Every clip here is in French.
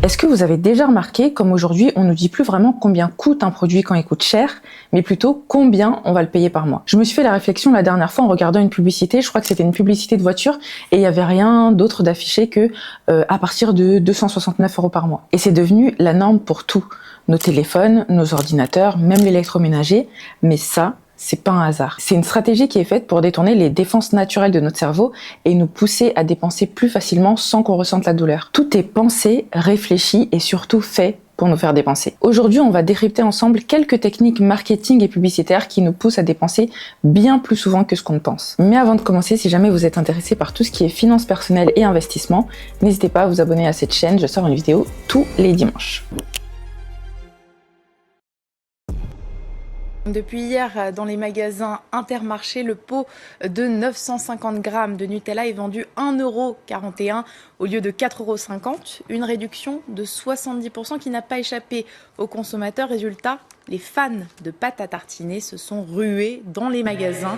Est-ce que vous avez déjà remarqué comme aujourd'hui on ne dit plus vraiment combien coûte un produit quand il coûte cher, mais plutôt combien on va le payer par mois? Je me suis fait la réflexion la dernière fois en regardant une publicité, je crois que c'était une publicité de voiture et il n'y avait rien d'autre d'affiché que à partir de 269 € par mois. Et c'est devenu la norme pour tout, nos téléphones, nos ordinateurs, même l'électroménager, mais ça, c'est pas un hasard. C'est une stratégie qui est faite pour détourner les défenses naturelles de notre cerveau et nous pousser à dépenser plus facilement sans qu'on ressente la douleur. Tout est pensé, réfléchi et surtout fait pour nous faire dépenser. Aujourd'hui, on va décrypter ensemble quelques techniques marketing et publicitaires qui nous poussent à dépenser bien plus souvent que ce qu'on ne pense. Mais avant de commencer, si jamais vous êtes intéressé par tout ce qui est finances personnelles et investissement, n'hésitez pas à vous abonner à cette chaîne, je sors une vidéo tous les dimanches. Depuis hier, dans les magasins Intermarché, le pot de 950 grammes de Nutella est vendu 1,41 € au lieu de 4,50 €. Une réduction de 70% qui n'a pas échappé aux consommateurs. Résultat, les fans de pâte à tartiner se sont rués dans les magasins.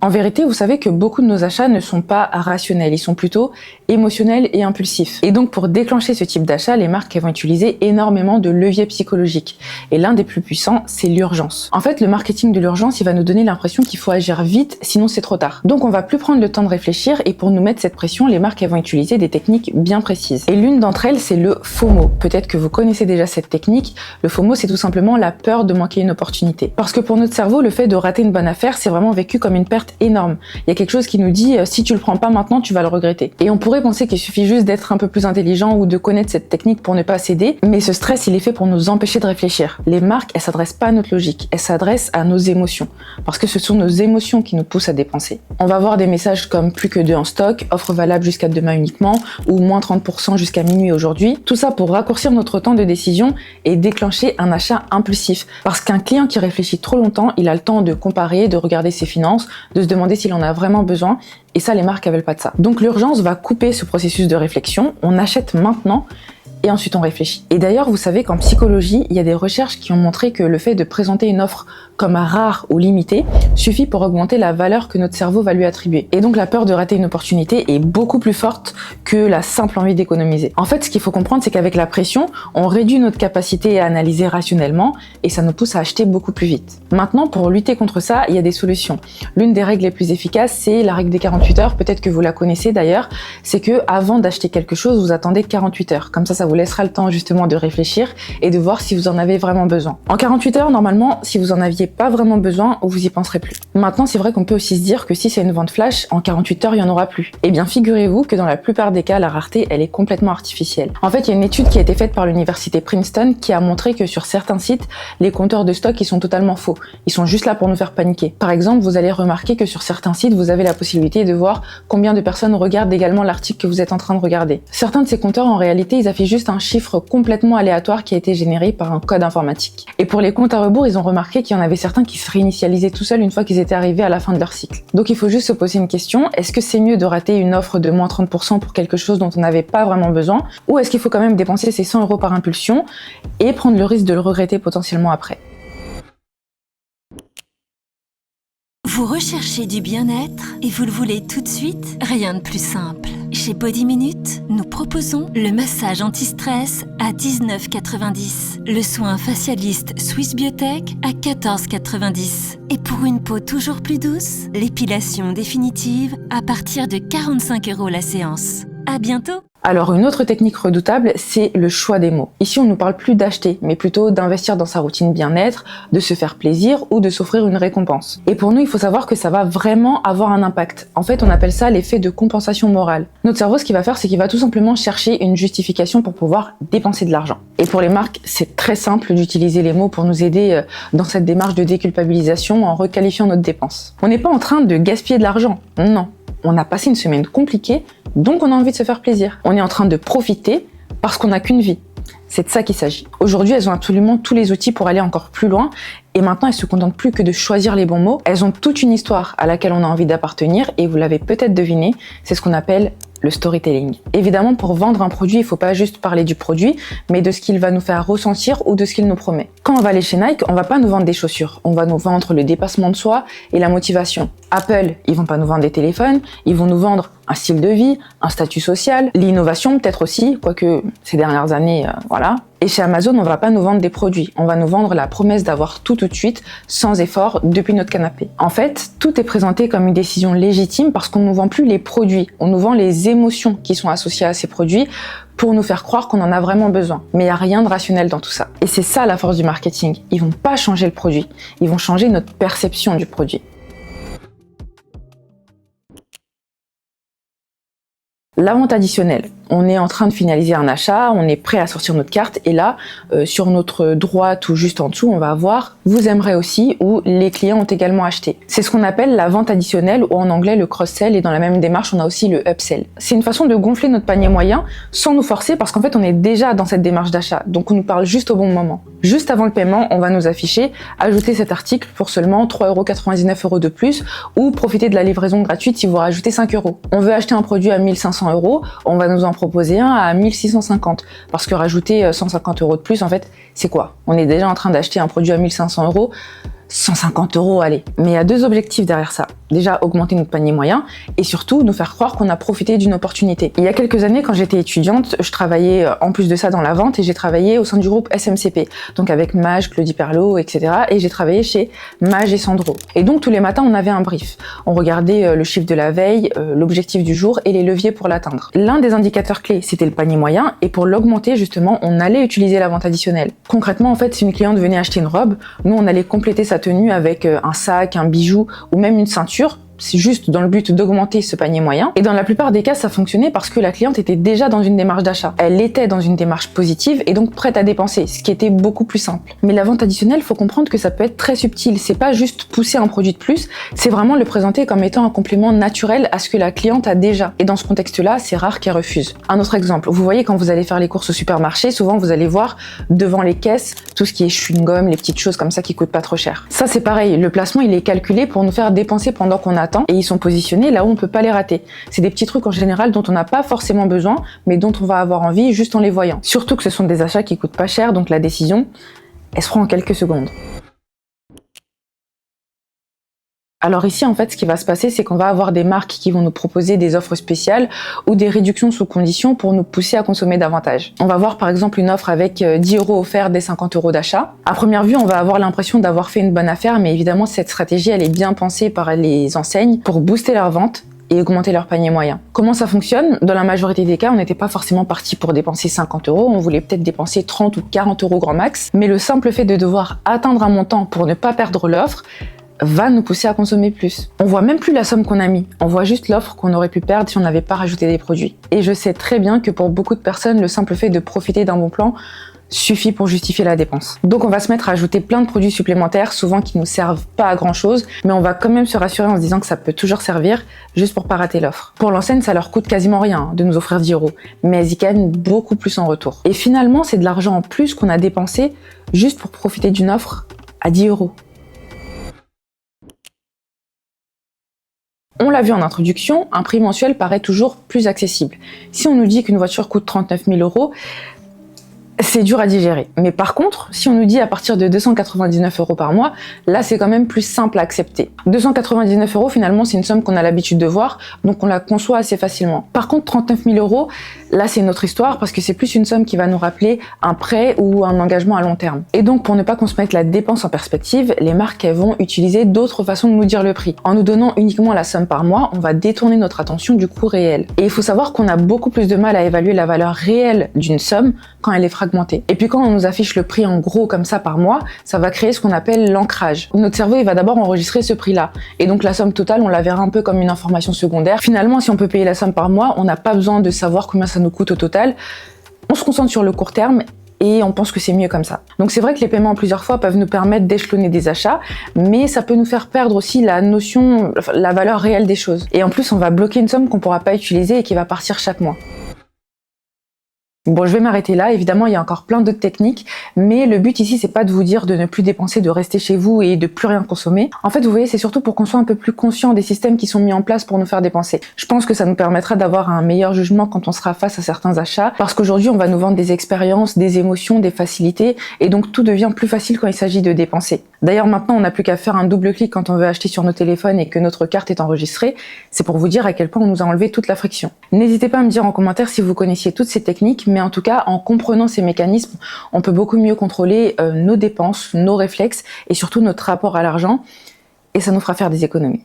En vérité, vous savez que beaucoup de nos achats ne sont pas rationnels, ils sont plutôt émotionnels et impulsifs. Et donc pour déclencher ce type d'achat, les marques vont utiliser énormément de leviers psychologiques. Et l'un des plus puissants, c'est l'urgence. En fait, le marketing de l'urgence, il va nous donner l'impression qu'il faut agir vite, sinon c'est trop tard. Donc on va plus prendre le temps de réfléchir et pour nous mettre cette pression, les marques vont utiliser des techniques bien précises. Et l'une d'entre elles, c'est le FOMO. Peut-être que vous connaissez déjà cette technique. Le FOMO, c'est tout simplement la peur de manquer une opportunité. Parce que pour notre cerveau, le fait de rater une bonne affaire, c'est vraiment vécu comme une perte énorme. Il y a quelque chose qui nous dit si tu le prends pas maintenant, tu vas le regretter. Et on pourrait penser qu'il suffit juste d'être un peu plus intelligent ou de connaître cette technique pour ne pas céder, mais ce stress, il est fait pour nous empêcher de réfléchir. Les marques, elles s'adressent pas à notre logique, elles s'adressent à nos émotions, parce que ce sont nos émotions qui nous poussent à dépenser. On va voir des messages comme plus que 2 en stock, offre valable jusqu'à demain uniquement, ou moins 30% jusqu'à minuit aujourd'hui. Tout ça pour raccourcir notre temps de décision et déclencher un achat impulsif. Parce qu'un client qui réfléchit trop longtemps, il a le temps de comparer, de regarder ses finances, de se demander s'il en a vraiment besoin, et ça les marques ne veulent pas de ça. Donc l'urgence va couper ce processus de réflexion, on achète maintenant et ensuite on réfléchit. Et d'ailleurs, vous savez qu'en psychologie, il y a des recherches qui ont montré que le fait de présenter une offre comme rare ou limitée suffit pour augmenter la valeur que notre cerveau va lui attribuer. Et donc la peur de rater une opportunité est beaucoup plus forte que la simple envie d'économiser. En fait, ce qu'il faut comprendre, c'est qu'avec la pression, on réduit notre capacité à analyser rationnellement et ça nous pousse à acheter beaucoup plus vite. Maintenant, pour lutter contre ça, il y a des solutions. L'une des règles les plus efficaces, c'est la règle des 48 heures. Peut-être que vous la connaissez d'ailleurs. C'est que avant d'acheter quelque chose, vous attendez 48 heures. Comme ça vous laissera le temps justement de réfléchir et de voir si vous en avez vraiment besoin. En 48 heures, normalement, si vous en aviez pas vraiment besoin, vous y penserez plus. Maintenant, c'est vrai qu'on peut aussi se dire que si c'est une vente flash, en 48 heures, il y en aura plus. Eh bien, figurez-vous que dans la plupart des cas, la rareté, elle est complètement artificielle. En fait, il y a une étude qui a été faite par l'université Princeton qui a montré que sur certains sites, les compteurs de stock, ils sont totalement faux. Ils sont juste là pour nous faire paniquer. Par exemple, vous allez remarquer que sur certains sites, vous avez la possibilité de voir combien de personnes regardent également l'article que vous êtes en train de regarder. Certains de ces compteurs, en réalité, ils affichent juste un chiffre complètement aléatoire qui a été généré par un code informatique. Et pour les comptes à rebours, ils ont remarqué qu'il y en avait certains qui se réinitialisaient tout seuls une fois qu'ils étaient arrivés à la fin de leur cycle. Donc il faut juste se poser une question, est-ce que c'est mieux de rater une offre de moins 30% pour quelque chose dont on n'avait pas vraiment besoin, ou est-ce qu'il faut quand même dépenser ces 100 € par impulsion et prendre le risque de le regretter potentiellement après? Vous recherchez du bien-être et vous le voulez tout de suite? Rien de plus simple. Chez Body Minute, nous proposons le massage anti-stress à 19,90 €, le soin facialiste Swiss Biotech à 14,90 € et pour une peau toujours plus douce, l'épilation définitive à partir de 45 € la séance. À bientôt! Alors une autre technique redoutable, c'est le choix des mots. Ici, on ne nous parle plus d'acheter, mais plutôt d'investir dans sa routine bien-être, de se faire plaisir ou de s'offrir une récompense. Et pour nous, il faut savoir que ça va vraiment avoir un impact. En fait, on appelle ça l'effet de compensation morale. Notre cerveau, ce qu'il va faire, c'est qu'il va tout simplement chercher une justification pour pouvoir dépenser de l'argent. Et pour les marques, c'est très simple d'utiliser les mots pour nous aider dans cette démarche de déculpabilisation en requalifiant notre dépense. On n'est pas en train de gaspiller de l'argent, non. On a passé une semaine compliquée, donc on a envie de se faire plaisir. On est en train de profiter parce qu'on n'a qu'une vie. C'est de ça qu'il s'agit. Aujourd'hui, elles ont absolument tous les outils pour aller encore plus loin et maintenant, elles se contentent plus que de choisir les bons mots. Elles ont toute une histoire à laquelle on a envie d'appartenir et vous l'avez peut-être deviné, c'est ce qu'on appelle le storytelling. Évidemment, pour vendre un produit, il ne faut pas juste parler du produit, mais de ce qu'il va nous faire ressentir ou de ce qu'il nous promet. Quand on va aller chez Nike, on va pas nous vendre des chaussures, on va nous vendre le dépassement de soi et la motivation. Apple, ils vont pas nous vendre des téléphones, ils vont nous vendre un style de vie, un statut social, l'innovation peut-être aussi, quoique ces dernières années, voilà. Et chez Amazon, on va pas nous vendre des produits, on va nous vendre la promesse d'avoir tout de suite, sans effort, depuis notre canapé. En fait, tout est présenté comme une décision légitime parce qu'on ne nous vend plus les produits, on nous vend les émotions qui sont associées à ces produits pour nous faire croire qu'on en a vraiment besoin. Mais il n'y a rien de rationnel dans tout ça. Et c'est ça la force du marketing. Ils vont pas changer le produit, ils vont changer notre perception du produit. La vente additionnelle. On est en train de finaliser un achat, on est prêt à sortir notre carte et là, sur notre droite ou juste en dessous, on va avoir « Vous aimerez aussi » ou « Les clients ont également acheté ». C'est ce qu'on appelle la vente additionnelle ou en anglais le cross-sell et dans la même démarche, on a aussi le upsell. C'est une façon de gonfler notre panier moyen sans nous forcer parce qu'en fait, on est déjà dans cette démarche d'achat, donc on nous parle juste au bon moment. Juste avant le paiement, on va nous afficher « Ajoutez cet article pour seulement 3,99 € de plus » ou « Profitez de la livraison gratuite si vous rajoutez 5 €. On veut acheter un produit à 1 500 €, on va nous en proposer un à 1 650 parce que rajouter 150 € de plus, en fait, c'est quoi? On est déjà en train d'acheter un produit à 1 500 €, 150 €, allez. Mais il y a deux objectifs derrière ça. Déjà, augmenter notre panier moyen et surtout nous faire croire qu'on a profité d'une opportunité. Il y a quelques années, quand j'étais étudiante, je travaillais en plus de ça dans la vente et j'ai travaillé au sein du groupe SMCP, donc avec Maj, Claudie Perlot, etc. Et j'ai travaillé chez Maj et Sandro. Et donc tous les matins, on avait un brief. On regardait le chiffre de la veille, l'objectif du jour et les leviers pour l'atteindre. L'un des indicateurs clés, c'était le panier moyen et pour l'augmenter, justement, on allait utiliser la vente additionnelle. Concrètement, en fait, si une cliente venait acheter une robe, nous, on allait compléter sa tenue avec un sac, un bijou ou même une ceinture. C'est juste dans le but d'augmenter ce panier moyen. Et dans la plupart des cas, ça fonctionnait parce que la cliente était déjà dans une démarche d'achat. Elle était dans une démarche positive et donc prête à dépenser, ce qui était beaucoup plus simple. Mais la vente additionnelle, faut comprendre que ça peut être très subtil. C'est pas juste pousser un produit de plus, c'est vraiment le présenter comme étant un complément naturel à ce que la cliente a déjà. Et dans ce contexte-là, c'est rare qu'elle refuse. Un autre exemple, vous voyez quand vous allez faire les courses au supermarché, souvent vous allez voir devant les caisses tout ce qui est chewing-gum, les petites choses comme ça qui coûtent pas trop cher. Ça c'est pareil, le placement il est calculé pour nous faire dépenser pendant qu'on attend et ils sont positionnés là où on peut pas les rater. C'est des petits trucs en général dont on n'a pas forcément besoin, mais dont on va avoir envie juste en les voyant. Surtout que ce sont des achats qui coûtent pas cher, donc la décision, elle se prend en quelques secondes. Alors ici, en fait, ce qui va se passer, c'est qu'on va avoir des marques qui vont nous proposer des offres spéciales ou des réductions sous conditions pour nous pousser à consommer davantage. On va voir par exemple une offre avec 10 € offerts dès 50 € d'achat. À première vue, on va avoir l'impression d'avoir fait une bonne affaire, mais évidemment, cette stratégie, elle est bien pensée par les enseignes pour booster leurs ventes et augmenter leur panier moyen. Comment ça fonctionne? Dans la majorité des cas, on n'était pas forcément parti pour dépenser 50 €, on voulait peut-être dépenser 30 ou 40 € grand max, mais le simple fait de devoir atteindre un montant pour ne pas perdre l'offre va nous pousser à consommer plus. On voit même plus la somme qu'on a mis, on voit juste l'offre qu'on aurait pu perdre si on n'avait pas rajouté des produits. Et je sais très bien que pour beaucoup de personnes, le simple fait de profiter d'un bon plan suffit pour justifier la dépense. Donc on va se mettre à ajouter plein de produits supplémentaires, souvent qui nous servent pas à grand chose, mais on va quand même se rassurer en se disant que ça peut toujours servir, juste pour pas rater l'offre. Pour l'enseigne, ça leur coûte quasiment rien de nous offrir 10 €, mais elles y gagnent beaucoup plus en retour. Et finalement, c'est de l'argent en plus qu'on a dépensé juste pour profiter d'une offre à 10 €. On l'a vu en introduction, un prix mensuel paraît toujours plus accessible. Si on nous dit qu'une voiture coûte 39 000 €, c'est dur à digérer. Mais par contre, si on nous dit à partir de 299 € par mois, là c'est quand même plus simple à accepter. 299 € finalement c'est une somme qu'on a l'habitude de voir, donc on la conçoit assez facilement. Par contre 39 000 €, là c'est une autre histoire parce que c'est plus une somme qui va nous rappeler un prêt ou un engagement à long terme. Et donc pour ne pas qu'on se mette la dépense en perspective, les marques elles vont utiliser d'autres façons de nous dire le prix. En nous donnant uniquement la somme par mois, on va détourner notre attention du coût réel. Et il faut savoir qu'on a beaucoup plus de mal à évaluer la valeur réelle d'une somme quand elle est fragmentée. Et puis quand on nous affiche le prix en gros comme ça par mois, ça va créer ce qu'on appelle l'ancrage. Notre cerveau il va d'abord enregistrer ce prix-là. Et donc la somme totale, on la verra un peu comme une information secondaire. Finalement, si on peut payer la somme par mois, on n'a pas besoin de savoir combien ça nous coûte au total. On se concentre sur le court terme et on pense que c'est mieux comme ça. Donc c'est vrai que les paiements en plusieurs fois peuvent nous permettre d'échelonner des achats, mais ça peut nous faire perdre aussi la notion, la valeur réelle des choses. Et en plus, on va bloquer une somme qu'on pourra pas utiliser et qui va partir chaque mois. Bon, je vais m'arrêter là. Évidemment, il y a encore plein d'autres techniques, mais le but ici, c'est pas de vous dire de ne plus dépenser, de rester chez vous et de plus rien consommer. En fait, vous voyez, c'est surtout pour qu'on soit un peu plus conscient des systèmes qui sont mis en place pour nous faire dépenser. Je pense que ça nous permettra d'avoir un meilleur jugement quand on sera face à certains achats, parce qu'aujourd'hui, on va nous vendre des expériences, des émotions, des facilités, et donc tout devient plus facile quand il s'agit de dépenser. D'ailleurs, maintenant, on n'a plus qu'à faire un double clic quand on veut acheter sur nos téléphones et que notre carte est enregistrée. C'est pour vous dire à quel point on nous a enlevé toute la friction. N'hésitez pas à me dire en commentaire si vous connaissiez toutes ces techniques, mais en tout cas, en comprenant ces mécanismes, on peut beaucoup mieux contrôler nos dépenses, nos réflexes et surtout notre rapport à l'argent, et ça nous fera faire des économies.